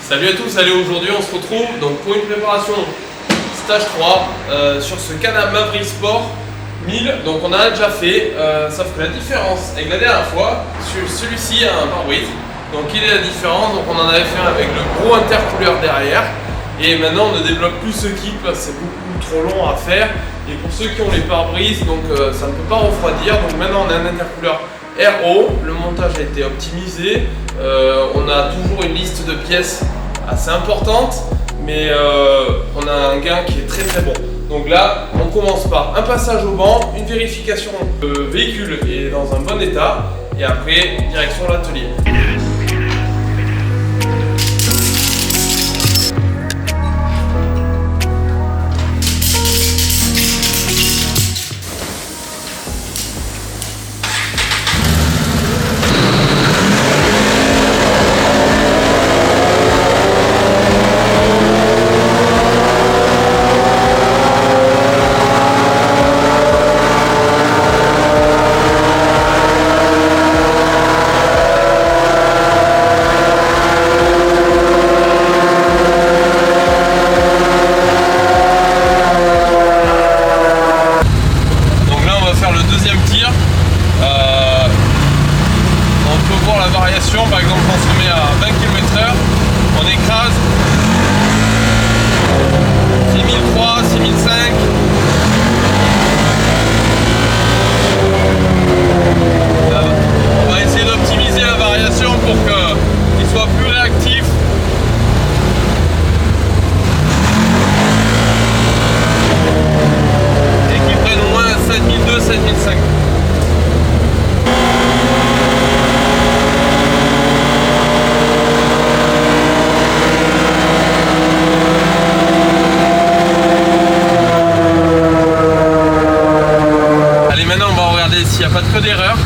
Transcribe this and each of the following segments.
Salut à tous, allez, aujourd'hui on se retrouve donc pour une préparation stage 3 sur ce Can-Am Maverick Sport 1000. Donc on a déjà fait, sauf que la différence avec la dernière fois, celui-ci a un pare-brise. Donc il est la différence, donc on en avait fait un avec le gros intercouleur derrière. Et maintenant on ne développe plus ce kit parce que c'est beaucoup trop long à faire. Et pour ceux qui ont les pare-brises, donc ça ne peut pas refroidir. Donc maintenant on a un intercouleur RO, le montage a été optimisé. On a toujours une liste de pièces assez importante, mais on a un gain qui est très très bon. Donc là, on commence par un passage au banc, une vérification que le véhicule est dans un bon état, et après, direction l'atelier. Par exemple, quand on se met à 20 km/h, on écrase 6003, 6005. On va essayer d'optimiser la variation pour qu'il soit plus réactif. Et qu'il prenne au moins 7002, 7005. S'il n'y a pas de code d'erreur,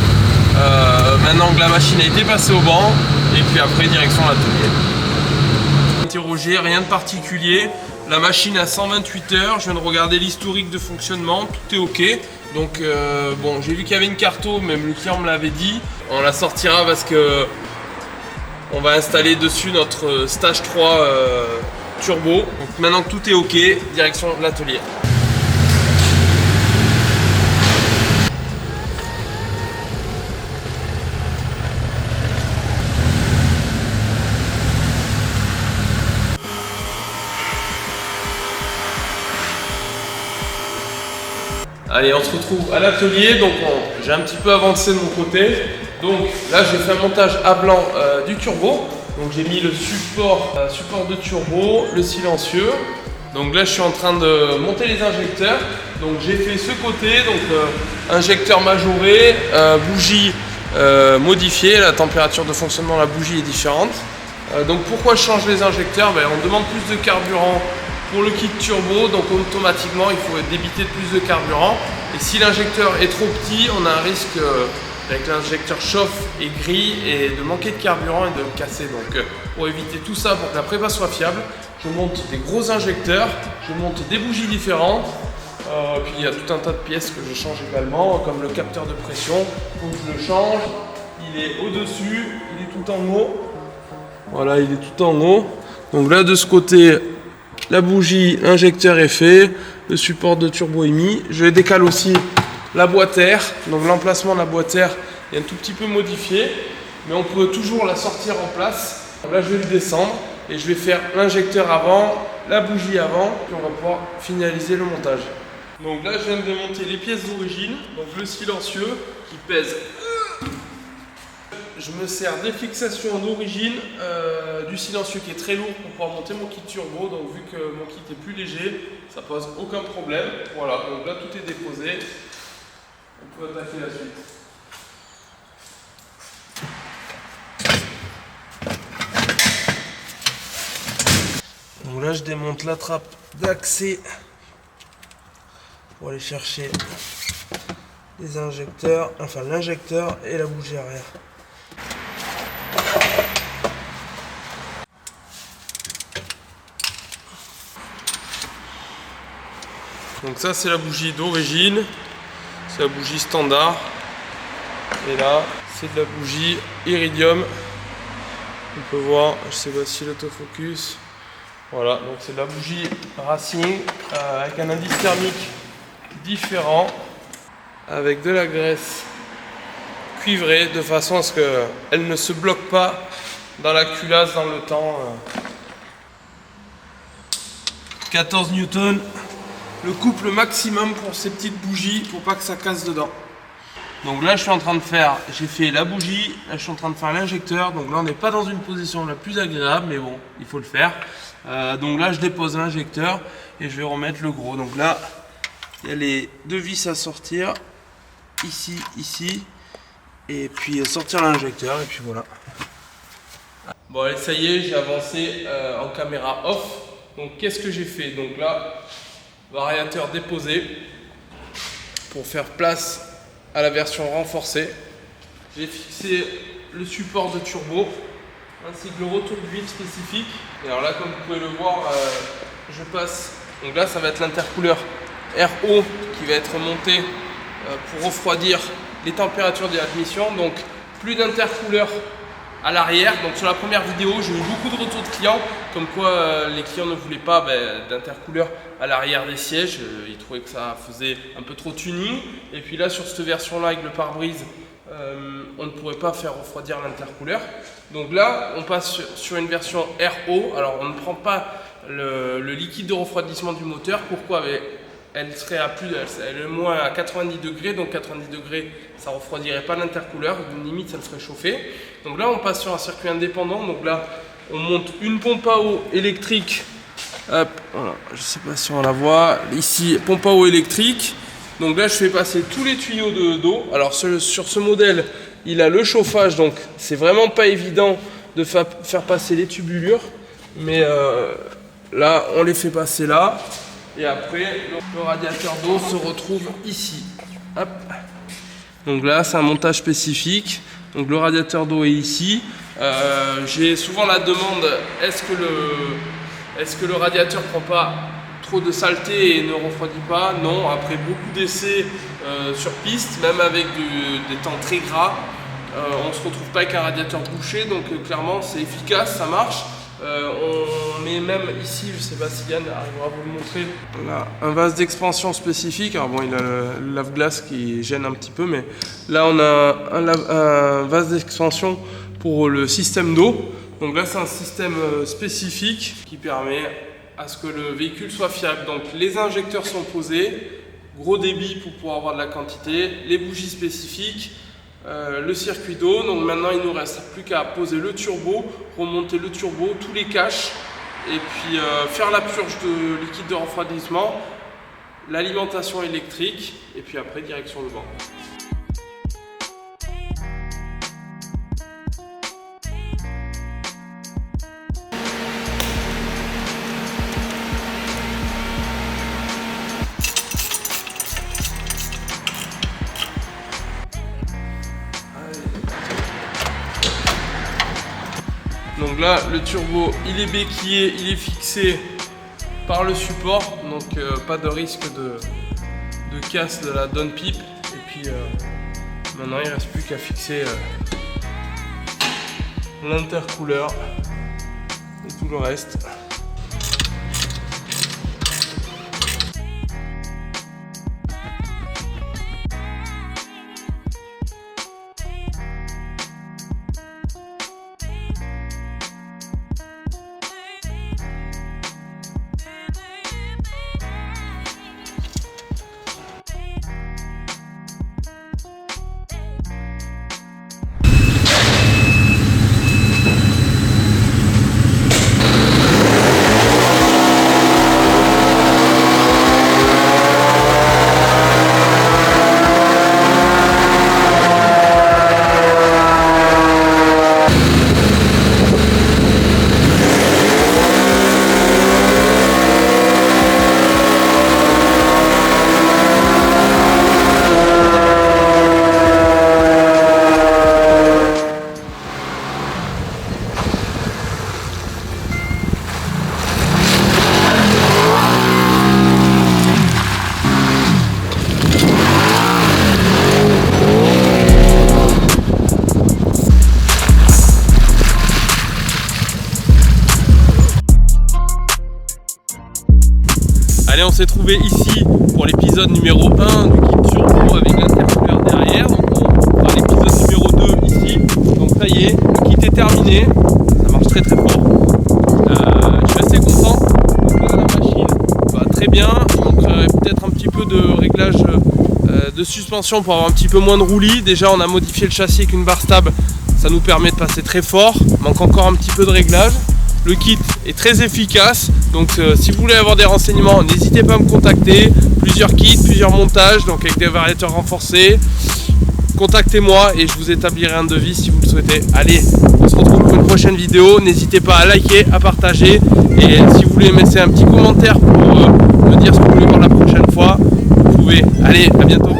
maintenant que la machine a été passée au banc, et puis après direction l'atelier. Interroger, rien de particulier, la machine a 128 heures, je viens de regarder l'historique de fonctionnement, tout est ok. Donc bon, j'ai vu qu'il y avait une carto, même le client me l'avait dit, on la sortira parce que on va installer dessus notre stage 3 turbo. Donc maintenant que tout est ok, direction l'atelier. Allez, on se retrouve à l'atelier, donc j'ai un petit peu avancé de mon côté. Donc là j'ai fait un montage à blanc du turbo. Donc j'ai mis le support de turbo, le silencieux. Donc là je suis en train de monter les injecteurs. Donc j'ai fait ce côté, donc injecteur majoré, bougie modifiée, la température de fonctionnement de la bougie est différente. Donc pourquoi je change les injecteurs? On demande plus de carburant pour le kit turbo, donc automatiquement il faut débiter plus de carburant. Et si l'injecteur est trop petit, on a un risque avec l'injecteur chauffe et grille et de manquer de carburant et de le casser. Donc pour éviter tout ça, pour que la prépa soit fiable, je monte des gros injecteurs, je monte des bougies différentes. Puis il y a tout un tas de pièces que je change également, comme le capteur de pression. Donc je le change, il est au-dessus, il est tout en haut. Voilà, il est tout en haut. Donc là de ce côté, la bougie injecteur est fait, le support de turbo est mis. Je décale aussi la boîte air, donc l'emplacement de la boîte air est un tout petit peu modifié, mais on peut toujours la sortir en place. Là je vais le descendre et je vais faire l'injecteur avant, la bougie avant, puis on va pouvoir finaliser le montage. Donc là je viens de démonter les pièces d'origine, donc le silencieux qui pèse. Je me sers des fixations d'origine du silencieux qui est très lourd pour pouvoir monter mon kit turbo. Donc vu que mon kit est plus léger, ça pose aucun problème. Voilà, donc là tout est déposé. On peut attaquer la suite. Donc là je démonte la trappe d'accès pour aller chercher les injecteurs, enfin l'injecteur et la bougie arrière. Donc ça c'est la bougie d'origine, c'est la bougie standard. Et là c'est de la bougie iridium On peut voir, je sais pas si l'autofocus. Voilà, donc c'est de la bougie Racing avec un indice thermique différent, avec de la graisse cuivrée de façon à ce qu'elle ne se bloque pas dans la culasse dans le temps. 14 newtons, le couple maximum pour ces petites bougies pour pas que ça casse dedans. Donc là je suis en train de faire, j'ai fait la bougie, là je suis en train de faire l'injecteur, donc là on n'est pas dans une position la plus agréable, mais bon, il faut le faire. Donc là je dépose l'injecteur et je vais remettre le gros. Donc là il y a les deux vis à sortir, ici, ici, et puis sortir l'injecteur, et puis voilà. Bon allez, ça y est, j'ai avancé en caméra off. Donc qu'est-ce que j'ai fait? Donc là, variateur déposé pour faire place à la version renforcée. J'ai fixé le support de turbo ainsi que le retour d'huile spécifique. Et alors là, comme vous pouvez le voir, je passe. Donc là, ça va être l'intercooleur RO qui va être monté pour refroidir les températures de l'admission. Donc plus d'intercooleur à l'arrière. Donc sur la première vidéo, j'ai eu beaucoup de retours de clients comme quoi les clients ne voulaient pas d'intercooleur à l'arrière des sièges. Ils trouvaient que ça faisait un peu trop tuning. Et puis là sur cette version là avec le pare-brise, on ne pourrait pas faire refroidir l'intercooleur. Donc là on passe sur une version RO. Alors on ne prend pas le liquide de refroidissement du moteur. Pourquoi? Elle serait elle est moins à 90 degrés, donc 90 degrés ça refroidirait pas l'intercooleur, limite ça le ferait chauffer. Donc là on passe sur un circuit indépendant, donc là on monte une pompe à eau électrique, hop, voilà, je sais pas si on la voit, ici pompe à eau électrique. Donc là je fais passer tous les tuyaux d'eau. Alors sur ce modèle il a le chauffage, donc c'est vraiment pas évident de faire passer les tubulures, mais là on les fait passer là. Et après, le radiateur d'eau se retrouve ici. Hop. Donc là, c'est un montage spécifique. Donc le radiateur d'eau est ici. J'ai souvent la demande, est-ce que le radiateur prend pas trop de saleté et ne refroidit pas? Non, après beaucoup d'essais sur piste, même avec des temps très gras, on ne se retrouve pas avec un radiateur bouché. Donc clairement, c'est efficace, ça marche. On met même ici, je ne sais pas si Yann arrivera à vous le montrer, là, un vase d'expansion spécifique. Alors bon, il a le lave-glace qui gêne un petit peu, mais là on a un vase d'expansion pour le système d'eau. Donc là c'est un système spécifique qui permet à ce que le véhicule soit fiable. Donc les injecteurs sont posés, gros débit pour pouvoir avoir de la quantité, les bougies spécifiques, le circuit d'eau. Donc maintenant il nous reste plus qu'à poser le turbo, remonter le turbo, tous les caches, et puis faire la purge de liquide de refroidissement, l'alimentation électrique, et puis après direction le vent. Donc là, le turbo, il est béquillé, il est fixé par le support, donc pas de risque de casse de la downpipe. Et puis maintenant, il ne reste plus qu'à fixer l'intercooleur et tout le reste. Allez, on s'est trouvé ici pour l'épisode numéro 1 du kit turbo avec l'intercouleur derrière. Donc on fera l'épisode numéro 2 ici. Donc ça y est, le kit est terminé. Ça marche très fort. Je suis assez content. Donc là, la machine va très bien. Donc peut-être un petit peu de réglage de suspension pour avoir un petit peu moins de roulis. Déjà, on a modifié le châssis avec une barre stable. Ça nous permet de passer très fort. Manque encore un petit peu de réglage. Le kit est très efficace, donc si vous voulez avoir des renseignements, n'hésitez pas à me contacter. Plusieurs kits, plusieurs montages, donc avec des variateurs renforcés. Contactez-moi et je vous établirai un devis si vous le souhaitez. Allez, on se retrouve pour une prochaine vidéo. N'hésitez pas à liker, à partager. Et si vous voulez me laisser un petit commentaire pour me dire ce que vous voulez voir la prochaine fois, vous pouvez. Allez, à bientôt.